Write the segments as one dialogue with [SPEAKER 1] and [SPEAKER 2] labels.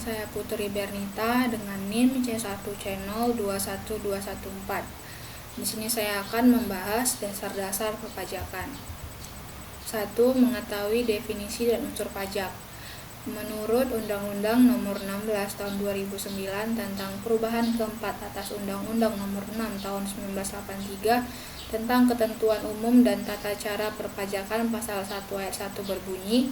[SPEAKER 1] saya Putri Bernita dengan NIM C1C021214. Di sini saya akan membahas dasar-dasar perpajakan. 1. Mengetahui definisi dan unsur pajak. Menurut Undang-Undang Nomor 16 Tahun 2009 tentang perubahan keempat atas Undang-Undang Nomor 6 Tahun 1983 tentang ketentuan umum dan tata cara perpajakan pasal 1 ayat 1 berbunyi,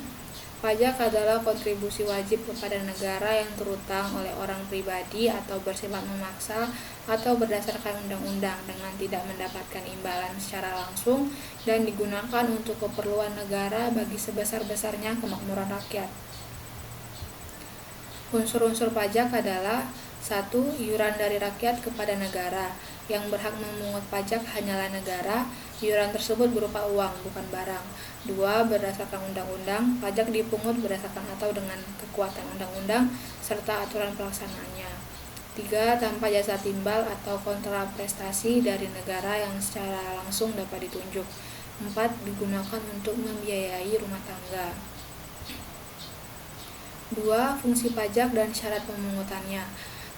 [SPEAKER 1] pajak adalah kontribusi wajib kepada negara yang terutang oleh orang pribadi atau bersifat memaksa atau berdasarkan undang-undang dengan tidak mendapatkan imbalan secara langsung dan digunakan untuk keperluan negara bagi sebesar-besarnya kemakmuran rakyat. Unsur-unsur pajak adalah 1. Iuran dari rakyat kepada negara. Yang berhak memungut pajak hanyalah negara. Iuran tersebut berupa uang, bukan barang. 2. Berdasarkan undang-undang, pajak dipungut berdasarkan atau dengan kekuatan undang-undang serta aturan pelaksanaannya. 3. Tanpa jasa timbal atau kontraprestasi dari negara yang secara langsung dapat ditunjuk. 4. Digunakan untuk membiayai rumah tangga. 2. Fungsi pajak dan syarat pemungutannya.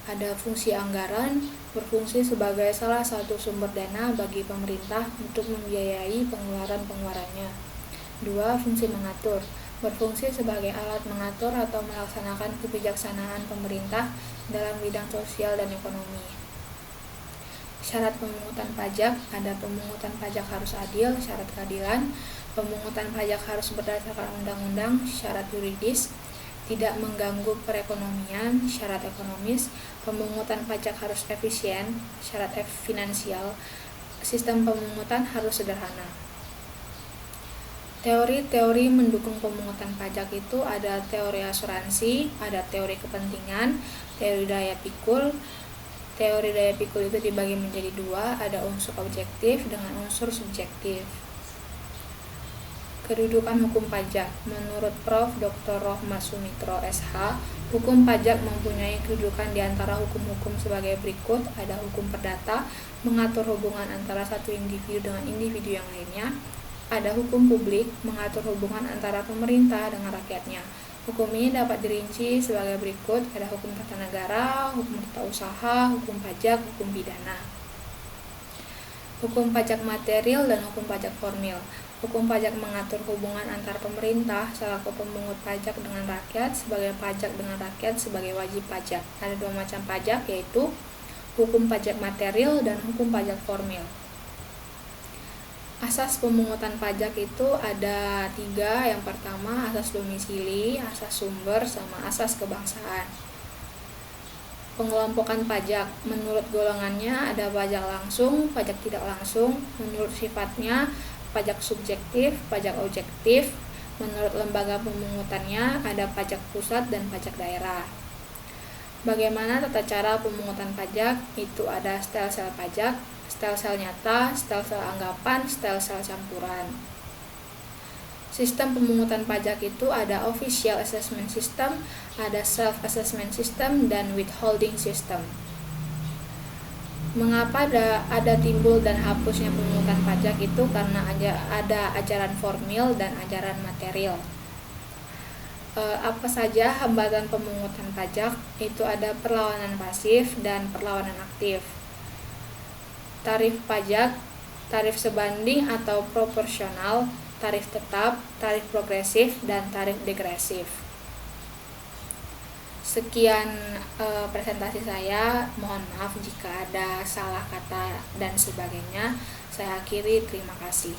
[SPEAKER 1] Ada fungsi anggaran, berfungsi sebagai salah satu sumber dana bagi pemerintah untuk membiayai pengeluaran-pengeluarannya. 2. Fungsi mengatur, berfungsi sebagai alat mengatur atau melaksanakan kebijaksanaan pemerintah dalam bidang sosial dan ekonomi. Syarat pemungutan pajak, ada pemungutan pajak harus adil, syarat keadilan, pemungutan pajak harus berdasarkan undang-undang, syarat yuridis, tidak mengganggu perekonomian, syarat ekonomis, pemungutan pajak harus efisien, syarat finansial, sistem pemungutan harus sederhana. Teori-teori mendukung pemungutan pajak itu ada teori asuransi, ada teori kepentingan, teori daya pikul. Teori daya pikul itu dibagi menjadi dua, ada unsur objektif dengan unsur subjektif. Kedudukan hukum pajak. Menurut Prof. Dr. Rohmat Sumitro SH, hukum pajak mempunyai kedudukan di antara hukum-hukum sebagai berikut. Ada hukum perdata, mengatur hubungan antara satu individu dengan individu yang lainnya. Ada hukum publik, mengatur hubungan antara pemerintah dengan rakyatnya. Hukum ini dapat dirinci sebagai berikut. Ada hukum tata negara, hukum tata usaha, hukum pajak, hukum pidana. Hukum pajak material dan hukum pajak formil. Hukum pajak mengatur hubungan antar pemerintah selaku pemungut pajak dengan rakyat sebagai pajak dengan rakyat sebagai wajib pajak. Ada dua macam pajak, yaitu hukum pajak material dan hukum pajak formil. Asas pemungutan pajak itu ada 3. Yang pertama asas domisili, asas sumber, sama asas kebangsaan. Pengelompokan pajak, menurut golongannya ada pajak langsung, pajak tidak langsung. Menurut sifatnya, pajak subjektif, pajak objektif. Menurut lembaga pemungutannya ada pajak pusat dan pajak daerah. Bagaimana tata cara pemungutan pajak? Itu ada stel-sel pajak, stel-sel nyata, stel-sel anggapan, stel-sel campuran. Sistem pemungutan pajak itu ada official assessment system, ada self-assessment system, dan withholding system. Mengapa ada timbul dan hapusnya pemungutan pajak itu? Karena ada ajaran formil dan ajaran material. Apa saja hambatan pemungutan pajak? Itu ada perlawanan pasif dan perlawanan aktif. Tarif pajak, tarif sebanding atau proporsional, tarif tetap, tarif progresif, dan tarif degresif. Sekian presentasi saya, mohon maaf jika ada salah kata dan sebagainya. Saya akhiri, terima kasih.